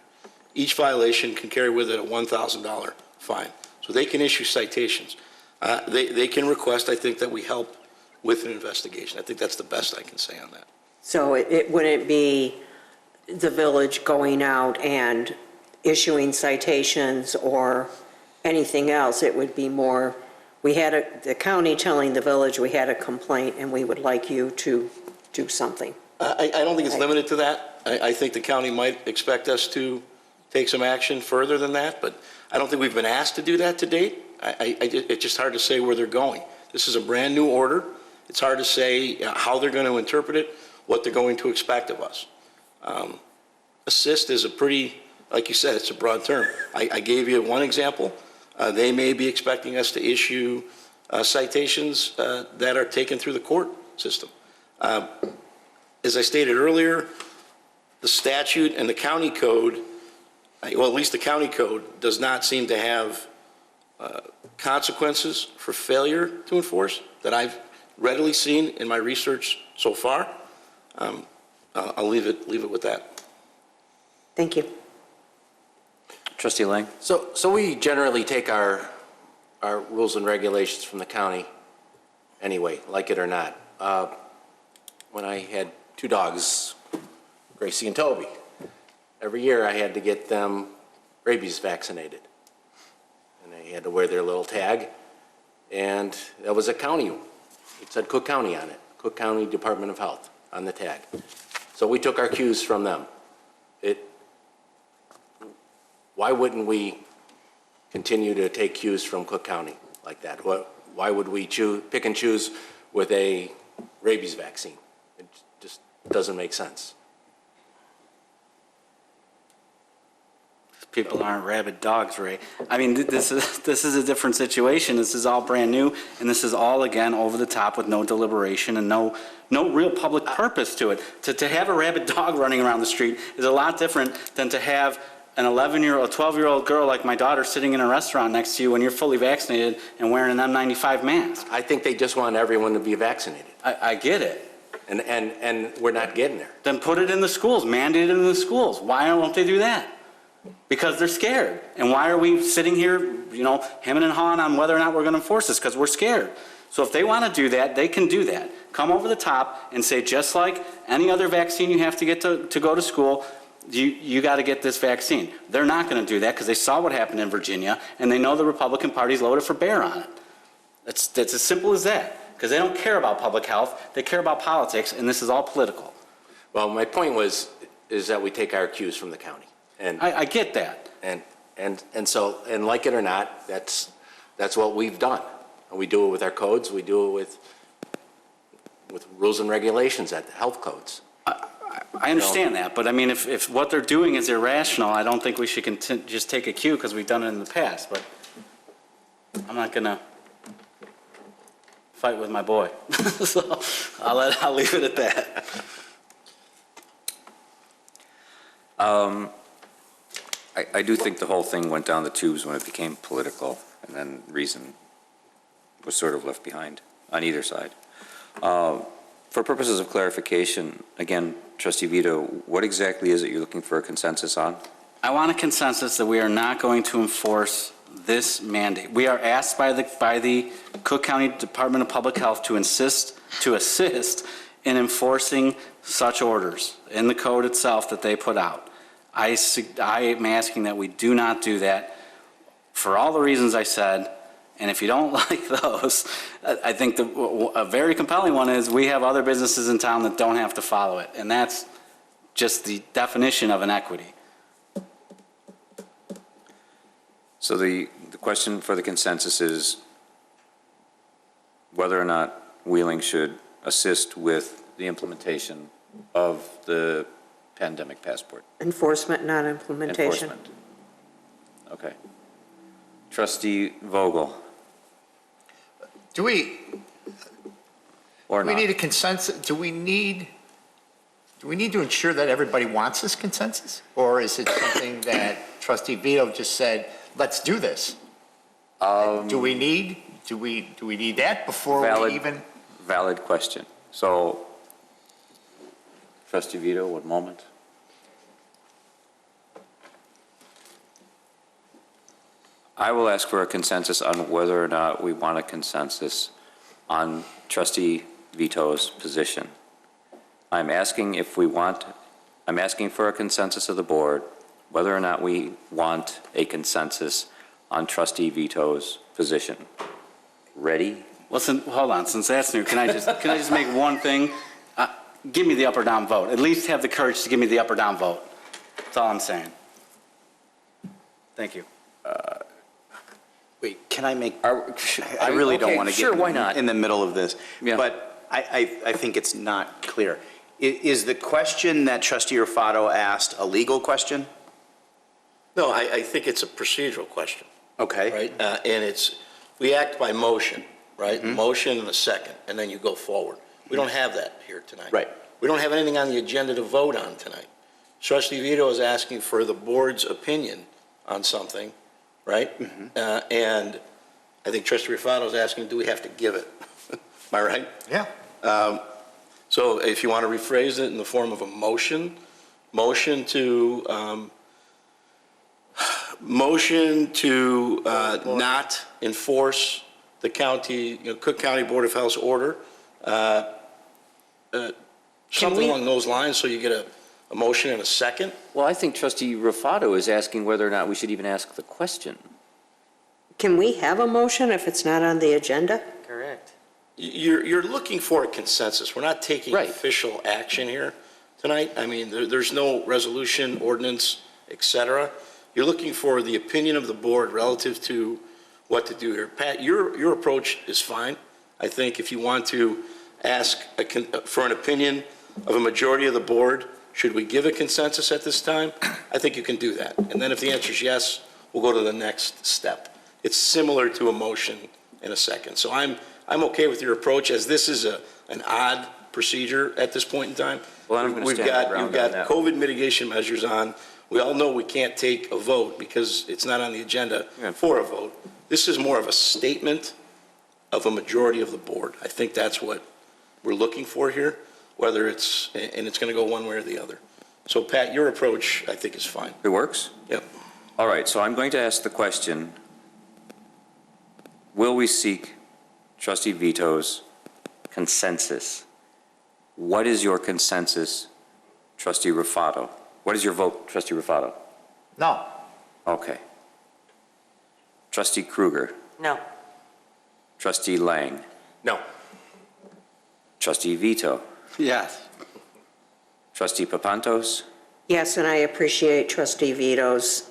Each violation can carry with it a $1,000 fine, so they can issue citations. They can request, I think, that we help with an investigation. I think that's the best I can say on that. So it wouldn't be the village going out and issuing citations or anything else. It would be more, the county telling the village we had a complaint and we would like you to do something. I don't think it's limited to that. I think the county might expect us to take some action further than that, but I don't think we've been asked to do that to date. It's just hard to say where they're going. This is a brand new order. It's hard to say how they're going to interpret it, what they're going to expect of us. Assist is a pretty, like you said, it's a broad term. I gave you one example. They may be expecting us to issue citations that are taken through the court system. As I stated earlier, the statute and the county code, well, at least the county code, does not seem to have consequences for failure to enforce that I've readily seen in my research so far. I'll leave it with that. Thank you. Trustee Lang. So we generally take our rules and regulations from the county anyway, like it or not. When I had two dogs, Gracie and Toby, every year I had to get them rabies vaccinated. And they had to wear their little tag. And that was a county. It said Cook County on it, Cook County Department of Health on the tag. So we took our cues from them. Why wouldn't we continue to take cues from Cook County like that? Why would we pick and choose with a rabies vaccine? It just doesn't make sense. People aren't rabid dogs, Ray. I mean, this is a different situation. This is all brand new, and this is all, again, over the top with no deliberation and no real public purpose to it. To have a rabid dog running around the street is a lot different than to have an 11-year-old, 12-year-old girl like my daughter sitting in a restaurant next to you when you're fully vaccinated and wearing an N95 mask. I think they just want everyone to be vaccinated. I get it. And we're not getting there. Then put it in the schools, mandate it in the schools. Why won't they do that? Because they're scared. And why are we sitting here, hemming and hawing on whether or not we're going to enforce this? Because we're scared. So if they want to do that, they can do that. Come over the top and say, just like any other vaccine you have to get to go to school, you got to get this vaccine. They're not going to do that because they saw what happened in Virginia, and they know the Republican Party's loaded for bear on it. That's as simple as that. Because they don't care about public health, they care about politics, and this is all political. Well, my point is that we take our cues from the county. And I get that. And so, like it or not, that's what we've done. And we do it with our codes, we do it with rules and regulations at the health codes. I understand that, but I mean, if what they're doing is irrational, I don't think we should just take a cue because we've done it in the past, but I'm not going to fight with my boy. So I'll leave it at that. I do think the whole thing went down the tubes when it became political, and then reason was sort of left behind on either side. For purposes of clarification, again, Trustee Vito, what exactly is it you're looking for a consensus on? I want a consensus that we are not going to enforce this mandate. We are asked by the Cook County Department of Public Health to assist in enforcing such orders in the code itself that they put out. I am asking that we do not do that for all the reasons I said, and if you don't like those, I think a very compelling one is we have other businesses in town that don't have to follow it, and that's just the definition of inequity. So the question for the consensus is whether or not Wheeling should assist with the implementation of the pandemic passport. Enforcement, not implementation. Enforcement. Okay. Trustee Vogel. Do we Or not? need a consensus? Do we need to ensure that everybody wants this consensus? Or is it something that Trustee Vito just said, let's do this? Do we need that before we even? Valid question. So, Trustee Vito, one moment. I will ask for a consensus on whether or not we want a consensus on Trustee Vito's position. I'm asking for a consensus of the board, whether or not we want a consensus on Trustee Vito's position. Ready? Listen, hold on, since that's new, can I just make one thing? Give me the up or down vote. At least have the courage to give me the up or down vote. That's all I'm saying. Thank you. Wait, can I make, I really don't want to get in the middle of this, but I think it's not clear. Is the question that Trustee Rufato asked a legal question? No, I think it's a procedural question. Okay. Right? And we act by motion, right? Motion and a second, and then you go forward. We don't have that here tonight. Right. We don't have anything on the agenda to vote on tonight. Trustee Vito is asking for the board's opinion on something, right? And I think Trustee Rufato is asking, do we have to give it? Am I right? Yeah. So if you want to rephrase it in the form of a motion to not enforce the county, Cook County Board of Health's order, something along those lines, so you get a motion and a second. Well, I think Trustee Rufato is asking whether or not we should even ask the question. Can we have a motion if it's not on the agenda? Correct. You're looking for a consensus. We're not taking official action here tonight. I mean, there's no resolution, ordinance, et cetera. You're looking for the opinion of the board relative to what to do here. Pat, your approach is fine. I think if you want to ask for an opinion of a majority of the board, should we give a consensus at this time? I think you can do that. And then if the answer is yes, we'll go to the next step. It's similar to a motion in a second. So I'm okay with your approach, as this is an odd procedure at this point in time. Well, I'm going to You've got COVID mitigation measures on. We all know we can't take a vote because it's not on the agenda for a vote. This is more of a statement of a majority of the board. I think that's what we're looking for here. whether it's, and it's going to go one way or the other. So Pat, your approach, I think, is fine. It works? Yep. All right, so I'm going to ask the question, will we seek trustee Vito's consensus? What is your consensus, trustee Rufato? What is your vote, trustee Rufato? No. Okay. Trustee Kruger? No. Trustee Lang? No. Trustee Vito? Yes. Trustee Papantos? Yes, and I appreciate trustee Vito's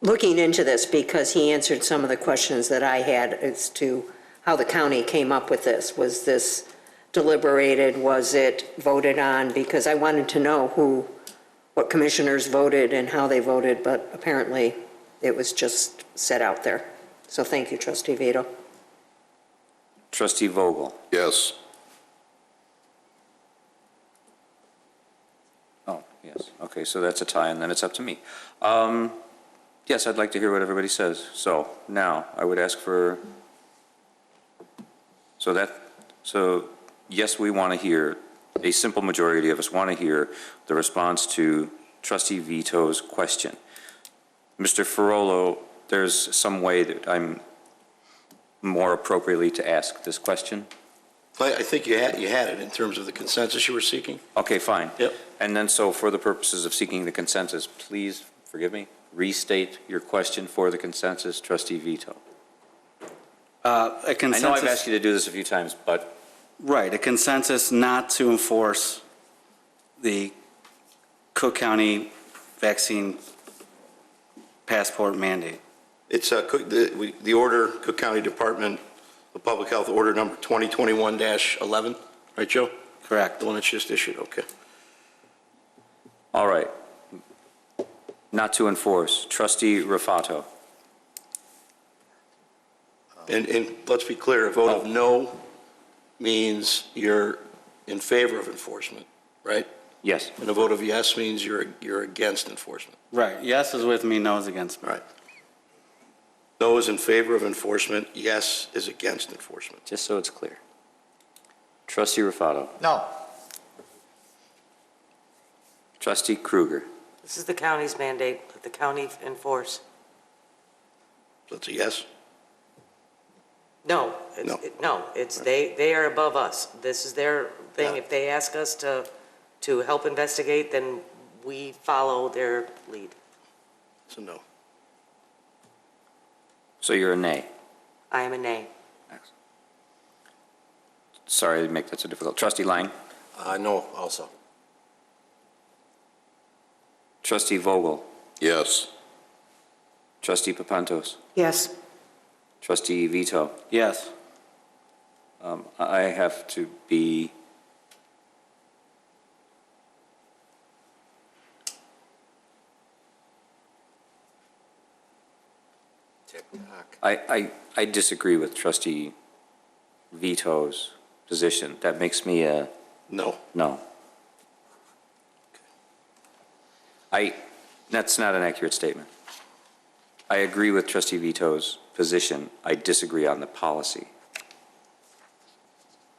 looking into this, because he answered some of the questions that I had as to how the county came up with this. Was this deliberated? Was it voted on? Because I wanted to know what commissioners voted and how they voted, but apparently it was just set out there. So thank you, trustee Vito. Trustee Vogel? Yes. Oh, yes. Okay, so that's a tie, and then it's up to me. Yes, I'd like to hear what everybody says. So now I would ask for, so yes, we want to hear, a simple majority of us want to hear the response to trustee Vito's question. Mr. Ferrolo, there's some way that I'm more appropriately to ask this question? I think you had it in terms of the consensus you were seeking. Okay, fine. Yep. And then, so for the purposes of seeking the consensus, please, forgive me, restate your question for the consensus, trustee Vito. A consensus. I know I've asked you to do this a few times, but. Right, a consensus not to enforce the Cook County vaccine passport mandate. It's the order, Cook County Department of Public Health Order number 2021-11, right, Joe? Correct. The one that's just issued, okay. All right. Not to enforce, trustee Rufato. And let's be clear, a vote of no means you're in favor of enforcement, right? Yes. And a vote of yes means you're against enforcement. Right, yes is with me, no is against me. Right. No is in favor of enforcement, yes is against enforcement. Just so it's clear. Trustee Rufato. No. Trustee Kruger. This is the county's mandate, let the county enforce. So it's a yes? No, they are above us. This is their thing. Yeah. If they ask us to help investigate, then we follow their lead. So no. So you're a nay. I am a nay. Sorry to make that so difficult. Trustee Lang. No, also. Trustee Vogel. Yes. Trustee Papantos. Yes. Trustee Vito. Yes. I have to be. I disagree with trustee Vito's position. That makes me a. No. No. That's not an accurate statement. I agree with trustee Vito's position. I disagree on the policy.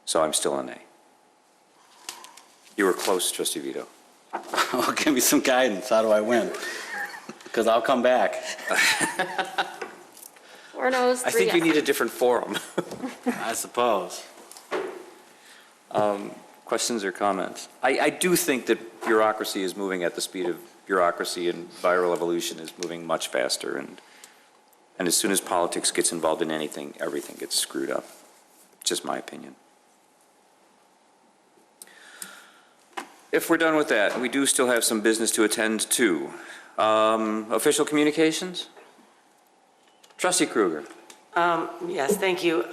So I'm still a nay. You were close, trustee Vito. Well, give me some guidance, how do I win? Because I'll come back. 4 noes, 3 I think you yes. need a different forum. I suppose. Questions or comments? I do think that bureaucracy is moving at the speed of bureaucracy, and viral evolution is moving much faster, and as soon as politics gets involved in anything, everything gets screwed up. Just my opinion. If we're done with that, we do still have some business to attend to. Official communications? Trustee Kruger. Yes, thank you.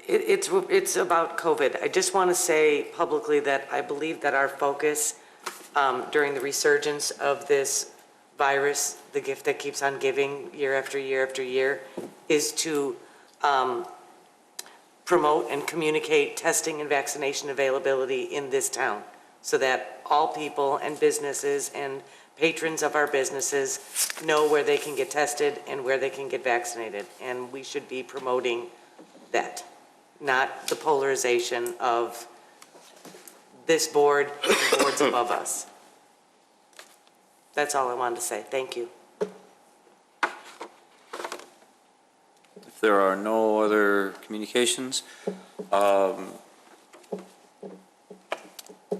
It's about COVID. I just want to say publicly that I believe that our focus during the resurgence of this virus, the gift that keeps on giving year after year after year, is to promote and communicate testing and vaccination availability in this town, so that all people and businesses and patrons of our businesses know where they can get tested and where they can get vaccinated, and we should be promoting that. not the polarization of this board and boards above us. That's all I wanted to say. Thank you. If there are no other communications,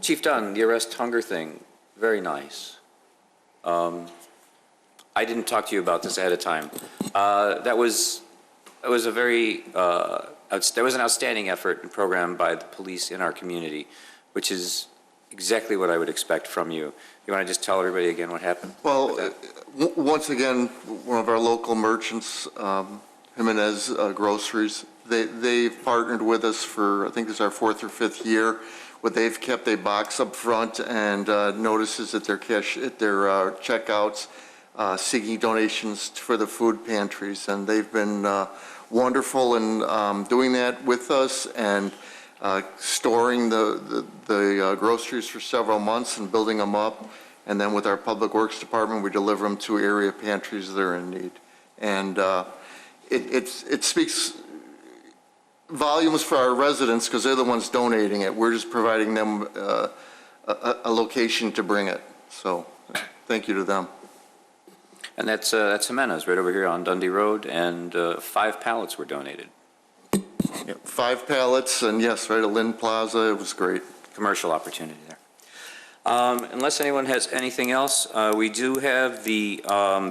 Chief Dunn, the arrest hunger thing, very nice. I didn't talk to you about this ahead of time. That was a very, there was an outstanding effort and program by the police in our community, which is exactly what I would expect from you. You want to just tell everybody again what happened? Well, once again, one of our local merchants, Jimenez Groceries, they've partnered with us for, I think this is our 4th or 5th year, where they've kept a box up front and notices at their checkouts, seeking donations for the food pantries. And they've been wonderful in doing that with us and storing the groceries for several months and building them up. And then with our Public Works Department, we deliver them to area pantries that are in need. And it speaks volumes for our residents because they're the ones donating it. We're just providing them a location to bring it. So thank you to them. And that's Jimenez right over here on Dundee Road, and 5 pallets were donated. Yeah, 5 pallets, and yes, right at Lynn Plaza. It was great. Commercial opportunity there. Unless anyone has anything else, we do have the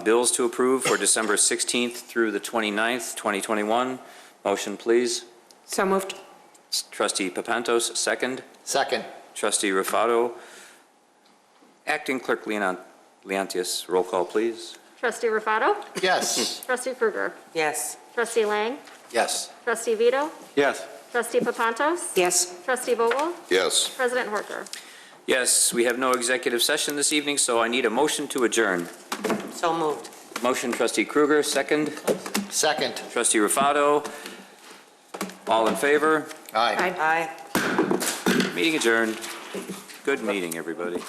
bills to approve for December 16th through the 29th, 2021. Motion, please. So moved. Trustee Papantos, second. Second. Trustee Rufato. Acting Clerk Leontius, roll call, please. Trustee Rufato? Yes. Trustee Krueger? Yes. Trustee Lang? Yes. Trustee Vito? Yes. Trustee Papantos? Yes. Trustee Vogel? Yes. President Horker? Yes, we have no executive session this evening, so I need a motion to adjourn. So moved. Motion, Trustee Krueger, second. Second. Trustee Rufato. All in favor? Aye. Aye. Meeting adjourned. Good meeting, everybody.